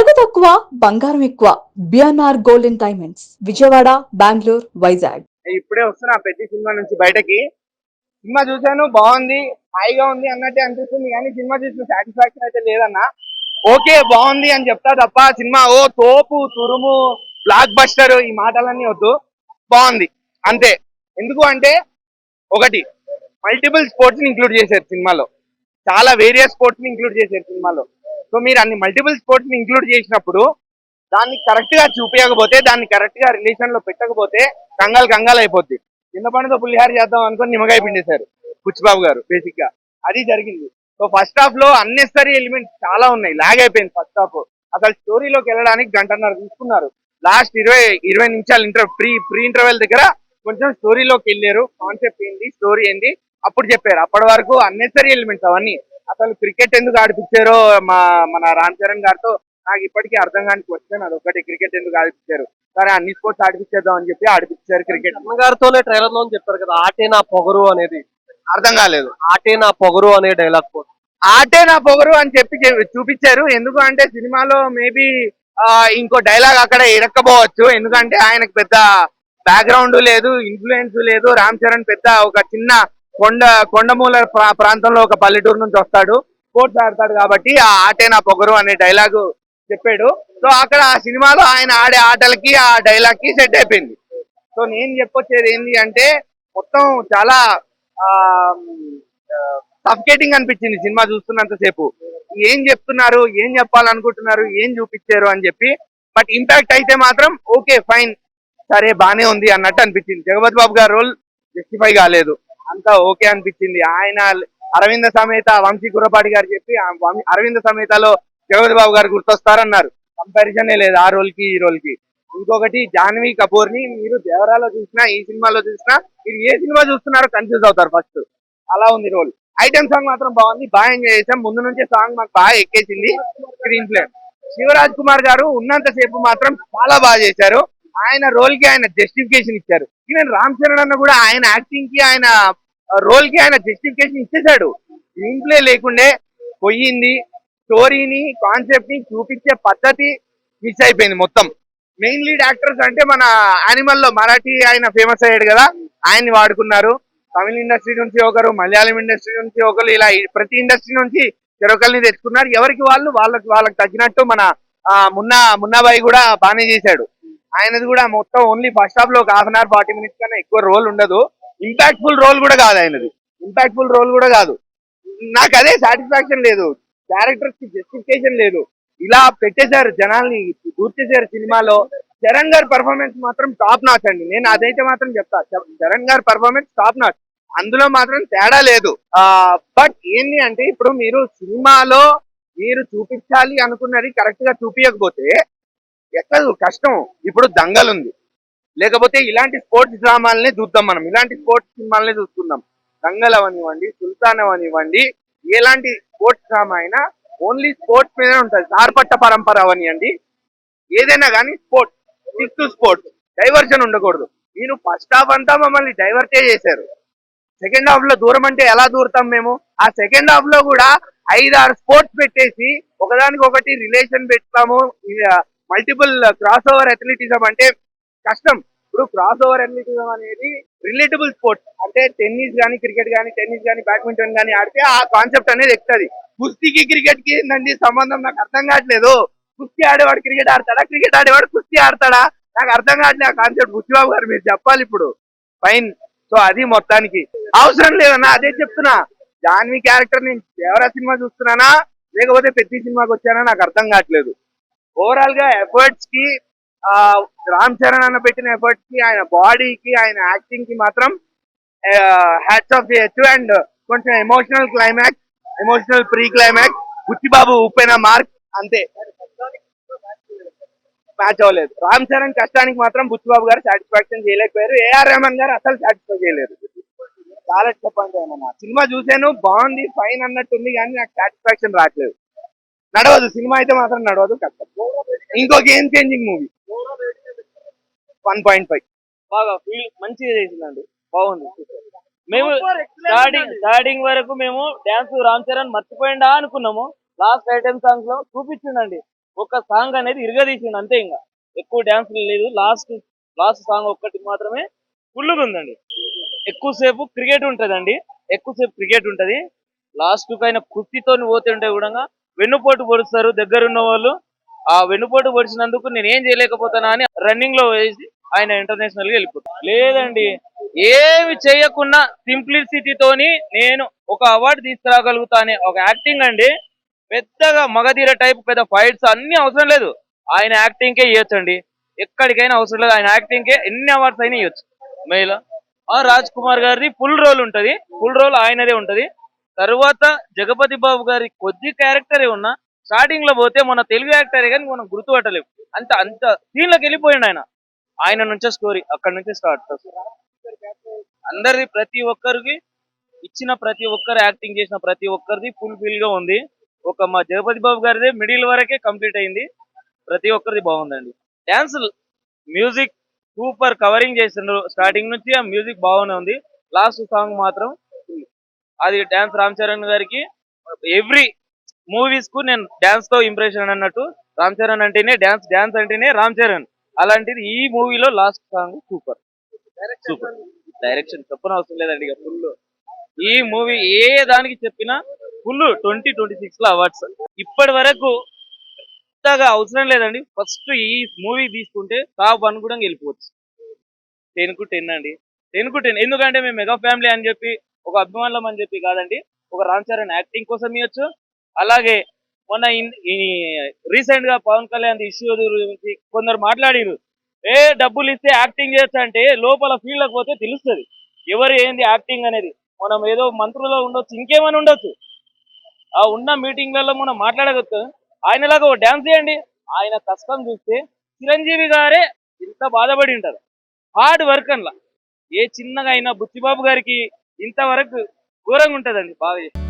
నగదు తక్కువ బంగారం ఎక్కువ. BNR gold and diamonds, Vijayawada, Bengaluru, Vizag. ఇప్పుడే వస్తున్నా పెద్ద సినిమా నుంచి బయటకి. సినిమా చూసాను, బాగుంది, హాయిగా ఉంది అన్నట్టే అనిపిస్తుంది, కానీ సినిమా చూసిన సాటిస్ఫాక్షన్ అయితే లేదన్న. ఓకే బాగుంది అని చెప్తా తప్ప సినిమా ఓ తోపు తురుము బ్లాక్ బస్టర్ ఈ మాటలన్నీ వద్దు. బాగుంది అంతే. ఎందుకు అంటే ఒకటి, మల్టిపుల్ స్పోర్ట్స్ ని ఇంక్లూడ్ చేశారు సినిమాలో, చాలా వేరియస్ స్పోర్ట్స్ ని ఇంక్లూడ్ చేశారు సినిమాలో. సో మీరు అన్ని మల్టిపుల్ స్పోర్ట్స్ ని ఇంక్లూడ్ చేసినప్పుడు దాన్ని కరెక్ట్ గా చూపించకపోతే, దాన్ని కరెక్ట్ గా రిలేషన్ లో పెట్టకపోతే కంగాలు కంగాలు అయిపోద్ది. చిన్న పండుగ పులిహార చేద్దాం అనుకుని నిమ్మకాయ పిండేశారు బుచ్చిబాబు గారు, బేసిక్ గా అది జరిగింది. సో ఫస్ట్ హాఫ్ లో అన్నెసరీ ఎలిమెంట్స్ చాలా ఉన్నాయి, లాగ్ అయిపోయింది ఫస్ట్ హాఫ్. అసలు స్టోరీలోకి వెళ్ళడానికి గంటన్నర తీసుకున్నారు. లాస్ట్ 20 నిమిషాలు ప్రీ ఇంటర్వెల్ దగ్గర కొంచెం స్టోరీలోకి వెళ్ళారు, కాన్సెప్ట్ ఏంటి, స్టోరీ ఏంటి అప్పుడు చెప్పారు. అప్పటి వరకు అన్నెసరీ ఎలిమెంట్స్ అవన్నీ. అసలు క్రికెట్ ఎందుకు ఆడిపించారో మన రామ్ చరణ్ గారితో నాకు ఇప్పటికీ అర్థం కాని క్వశ్చన్ అదొకటి. క్రికెట్ ఎందుకు ఆడిపించారు? సరే అన్ని స్పోర్ట్స్ ఆడిపించేద్దాం అని చెప్పి ఆడిపించారు క్రికెట్. గారితోనే ట్రైలర్ లో చెప్పారు కదా, ఆటే నా పొగరు అనేది. అర్థం కాలేదు. ఆటే నా పొగరు అనే డైలాగ్ ఆటే నా పొగరు అని చెప్పి చూపించారు. ఎందుకు అంటే సినిమాలో మేబీ ఇంకో డైలాగ్ అక్కడ ఇరక్కపోవచ్చు. ఎందుకంటే ఆయనకు పెద్ద బ్యాక్గ్రౌండ్ లేదు, ఇన్ఫ్లుయెన్స్ లేదు. రామ్ చరణ్ పెద్ద ఒక చిన్న కొండమూల ప్రాంతంలో ఒక పల్లెటూరు నుంచి వస్తాడు, స్పోర్ట్స్ ఆడతాడు కాబట్టి ఆ ఆటే నా పొగరు అనే డైలాగు చెప్పాడు. సో అక్కడ ఆ సినిమాలో ఆయన ఆడే ఆటలకి ఆ డైలాగ్ కి సెట్ అయిపోయింది. సో నేను చెప్పొచ్చేది ఏంటి అంటే మొత్తం చాలా సఫికేటింగ్ అనిపించింది సినిమా చూస్తున్నంతసేపు. ఏం చెప్తున్నారు, ఏం చెప్పాలనుకుంటున్నారు, ఏం చూపించారు అని చెప్పి. బట్ ఇంపాక్ట్ అయితే మాత్రం ఓకే ఫైన్, సరే బానే ఉంది అన్నట్టు అనిపించింది. జగపతి బాబు గారి రోల్ జస్టిఫై కాలేదు, అంతా ఓకే అనిపించింది. ఆయన అరవింద సమేత వంశీ కుర్రపాటి గారు చెప్పి అరవింద సమేతలో జగపతి బాబు గారు గుర్తొస్తారన్నారు. కంపారిజనే లేదు ఆ రోల్ కి ఈ రోల్ కి. ఇంకొకటి, జాన్వీ కపూర్ ని మీరు దేవరాలో చూసినా ఈ సినిమాలో చూసినా మీరు ఏ సినిమా చూస్తున్నారో కన్ఫ్యూజ్ అవుతారు ఫస్ట్, అలా ఉంది రోల్. ఐటమ్ సాంగ్ మాత్రం బాగుంది, బాగా ఎంజాయ్ చేసాం. ముందు నుంచే సాంగ్ మాకు బాగా ఎక్కేసింది. స్క్రీన్ ప్లే శివరాజ్ కుమార్ గారు ఉన్నంత సేపు మాత్రం చాలా బాగా చేశారు. ఆయన రోల్ కి ఆయన జస్టిఫికేషన్ ఇచ్చారు. ఈవెన్ రామ్ చరణ్ అన్న కూడా ఆయన యాక్టింగ్ కి ఆయన రోల్ కి ఆయన జస్టిఫికేషన్ ఇచ్చేశాడు. స్క్రీన్ ప్లే లేకుండే పోయింది. స్టోరీని కాన్సెప్ట్ ని చూపించే పద్ధతి మిస్ అయిపోయింది మొత్తం. మెయిన్ లీడ్ యాక్టర్స్ అంటే మన యానిమల్ లో మరాఠీ ఆయన ఫేమస్ అయ్యాడు కదా, ఆయన్ని వాడుకున్నారు. తమిళ ఇండస్ట్రీ నుంచి ఒకరు, మలయాళం ఇండస్ట్రీ నుంచి ఒకరు, ఇలా ప్రతి ఇండస్ట్రీ నుంచి చెరొకల్ని తెచ్చుకున్నారు. ఎవరికి వాళ్ళకి తగ్గినట్టు మన మున్నాబాయి కూడా బాగానే చేశాడు. ఆయనది కూడా మొత్తం ఓన్లీ ఫస్ట్ హాఫ్ లో ఒక హాఫ్ అన్ అవర్ 40 మినిట్స్ కన్నా ఎక్కువ రోల్ ఉండదు. ఇంపాక్ట్ఫుల్ రోల్ కూడా కాదు ఆయనది, ఇంపాక్ట్ఫుల్ రోల్ కూడా కాదు. నాకు అదే సాటిస్ఫాక్షన్ లేదు, క్యారెక్టర్స్ కి జస్టిఫికేషన్ లేదు. ఇలా పెట్టేశారు, జనాల్ని దూర్చేశారు సినిమాలో. చరణ్ గారి పర్ఫార్మెన్స్ మాత్రం టాప్ నాచ్ అండి. నేను అదైతే మాత్రం చెప్తా, చరణ్ గారి పర్ఫార్మెన్స్ టాప్ నాచ్, అందులో మాత్రం తేడా లేదు. బట్ ఏంటి అంటే ఇప్పుడు మీరు సినిమాలో మీరు చూపించాలి అనుకున్నది కరెక్ట్ గా చూపించకపోతే ఎక్కదు, కష్టం. ఇప్పుడు దంగల్ ఉంది, లేకపోతే ఇలాంటి స్పోర్ట్స్ డ్రామాలనే చూద్దాం మనం, ఇలాంటి స్పోర్ట్స్ సినిమాలనే చూస్తున్నాం. దంగల్ అవనివ్వండి, సుల్తాన్ అవనివ్వండి, ఎలాంటి స్పోర్ట్స్ డ్రామా అయినా ఓన్లీ స్పోర్ట్స్ మీదనే ఉంటుంది. సార్పట్ట పరంపర అవనివ్వండి, ఏదైనా కానీ sports, stick to sports, diversion ఉండకూడదు. మీరు ఫస్ట్ హాఫ్ అంతా మమ్మల్ని డైవర్టే చేశారు. సెకండ్ హాఫ్ లో దూరం అంటే ఎలా దూరుతాం మేము? ఆ సెకండ్ హాఫ్ లో కూడా 5-6 స్పోర్ట్స్ పెట్టేసి ఒకదానికి ఒకటి రిలేషన్ పెడతాము. మల్టిపుల్ క్రాస్ ఓవర్ అథ్లెటిజం అంటే కష్టం. ఇప్పుడు క్రాస్ ఓవర్ అథ్లెటిజం అనేది రిలేటబుల్ స్పోర్ట్స్, అంటే టెన్నిస్ కానీ క్రికెట్ కానీ, టెన్నిస్ కానీ బ్యాడ్మింటన్ కానీ ఆడితే ఆ కాన్సెప్ట్ అనేది ఎక్కుతుంది. కుస్తీకి క్రికెట్ కి ఏంటండి సంబంధం? నాకు అర్థం కావట్లేదు. కుస్తీ ఆడేవాడు క్రికెట్ ఆడతాడా, క్రికెట్ ఆడేవాడు కుస్తీ ఆడతాడా? నాకు అర్థం కావట్లేదు ఆ కాన్సెప్ట్. బుచ్చిబాబు గారు మీరు చెప్పాలి ఇప్పుడు. ఫైన్. సో అది మొత్తానికి అవసరం లేదన్నా, అదే చెప్తున్నా. జాన్వీ క్యారెక్టర్ నేను దేవరా సినిమా చూస్తున్నానా లేకపోతే పెద్ద సినిమాకి వచ్చానా నాకు అర్థం కావట్లేదు. ఓవరాల్ గా ఎఫర్ట్స్ కి, రామ్ చరణ్ అన్న పెట్టిన ఎఫర్ట్స్ కి, ఆయన బాడీకి, ఆయన యాక్టింగ్ కి మాత్రం హ్యాట్స్ ఆఫ్ చేయొచ్చు. అండ్ కొంచెం emotional climax, emotional pre climax, Buchibabu Uppena mark అంతే, మ్యాచ్ అవ్వలేదు. రామ్ చరణ్ కష్టానికి మాత్రం బుచ్చిబాబు గారు సాటిస్ఫాక్షన్ చేయలేకపోయారు. ఏఆర్ రెహమాన్ గారు అసలు సాటిస్ఫై చేయలేరు. చాలా డిసప్పాయింట్ అయినా. సినిమా చూసాను, బాగుంది, ఫైన్ అన్నట్టుంది, కానీ నాకు సాటిస్ఫాక్షన్ రావట్లేదు. నడవదు సినిమా అయితే మాత్రం నడవదు, కష్టం. ఇంకో గేమ్ చేంజింగ్ మూవీ. 1.5 బాగా ఫీల్ మంచిగా చేసిందండి, బాగుంది. మేము స్టార్టింగ్ వరకు మేము డాన్స్ రామ్ చరణ్ మర్చిపోయిందా అనుకున్నాము. లాస్ట్ ఐటమ్ సాంగ్స్ లో చూపించిండండి, ఒక సాంగ్ అనేది ఇరగదీసిండు అంతే, ఇంకా ఎక్కువ డాన్స్ లేదు. లాస్ట్ సాంగ్ ఒక్కటి మాత్రమే ఫుల్గా ఉందండి. ఎక్కువసేపు క్రికెట్ ఉంటది. లాస్ట్ ఆయన కుస్తీతో పోతుంటే కూడా వెన్నుపోటు పొడుస్తారు దగ్గరున్న వాళ్ళు. ఆ వెన్నుపోటు పొడిచినందుకు నేను ఏం చేయలేకపోతానా అని రన్నింగ్ లో వేసి ఆయన ఇంటర్నేషనల్ గా వెళ్ళిపోతాడు. లేదండి, ఏమి చేయకుండా సింప్లిసిటీతోని నేను ఒక అవార్డు తీసుకురాగలుగుతా అనే ఒక యాక్టింగ్ అండి. పెద్దగా మగధీర టైప్ పెద్ద ఫైట్స్ అన్ని అవసరం లేదు, ఆయన యాక్టింగ్ కే ఇవ్వచ్చండి. ఎక్కడికైనా అవసరం లేదు, ఆయన యాక్టింగ్ కే ఎన్ని అవార్డ్స్ అయినా ఇవ్వచ్చు. మేలో రాజ్ కుమార్ గారిది ఫుల్ రోల్ ఆయనదే ఉంటది. తర్వాత జగపతి బాబు గారి కొద్ది క్యారెక్టరే ఉన్నా స్టార్టింగ్ లో పోతే మన తెలుగు యాక్టరే కానీ మనం గుర్తుపట్టలేము. అంత సీన్ లోకి వెళ్ళిపోయిండు ఆయన నుంచే స్టోరీ అక్కడ నుంచి స్టార్ట్. అందరిది ప్రతి ఒక్కరికి ఇచ్చిన ప్రతి ఒక్కరు యాక్టింగ్ చేసిన ప్రతి ఒక్కరిది ఫుల్ ఫిల్ గా ఉంది. ఒక మా జగపతి బాబు గారిదే మిడిల్ వరకే కంప్లీట్ అయింది. ప్రతి ఒక్కరిది బాగుందండి. డాన్స్, మ్యూజిక్ సూపర్ కవరింగ్ చేసిండ్రు. స్టార్టింగ్ నుంచి ఆ మ్యూజిక్ బాగానే ఉంది. లాస్ట్ సాంగ్ మాత్రం అది డాన్స్ రామ్ చరణ్ గారికి. ఎవ్రీ మూవీస్ కు నేను డాన్స్ తో ఇంప్రెషన్ అన్నట్టు. రామ్ చరణ్ అంటేనే డాన్స్ అంటేనే రామ్ చరణ్. అలాంటిది ఈ మూవీలో లాస్ట్ సాంగ్ సూపర్. డైరెక్షన్ చెప్పనవసరం లేదండి, ఇక ఫుల్. ఈ మూవీ ఏ దానికి చెప్పినా ఫుల్ 2026 లో అవార్డ్స్. ఇప్పటి వరకు పెద్దగా అవసరం లేదండి. ఫస్ట్ ఈ మూవీ తీసుకుంటే టాప్ 1 కూడా వెళ్ళిపోవచ్చు. 10 అండి, 10 ఎందుకంటే మేము మెగా ఫ్యామిలీ అని చెప్పి ఒక అభిమానులం అని చెప్పి కాదండి. ఒక రామ్ చరణ్ యాక్టింగ్ కోసం ఇవ్వచ్చు. అలాగే మొన్న రీసెంట్ గా పవన్ కళ్యాణ్ ఇష్యూ గురించి కొందరు మాట్లాడిరు. డబ్బులు ఇస్తే యాక్టింగ్ చేయొచ్చు అంటే లోపల ఫీల్డ్ పోతే తెలుస్తుంది ఎవరు ఏంది యాక్టింగ్ అనేది. మనం ఏదో మంత్రులో ఉండొచ్చు, ఇంకేమైనా ఉండొచ్చు. ఆ ఉన్న మీటింగ్లలో మనం మాట్లాడగలుగుతా. ఆయనలాగా ఒక డాన్స్ చేయండి. ఆయన కష్టం చూస్తే చిరంజీవి గారే ఇంత బాధపడి ఉంటారు. హార్డ్ వర్క్ అట్లా ఏ చిన్నగా అయినా బుచ్చిబాబు గారికి ఇంతవరకు ఘోరంగా ఉంటదండి బాగా.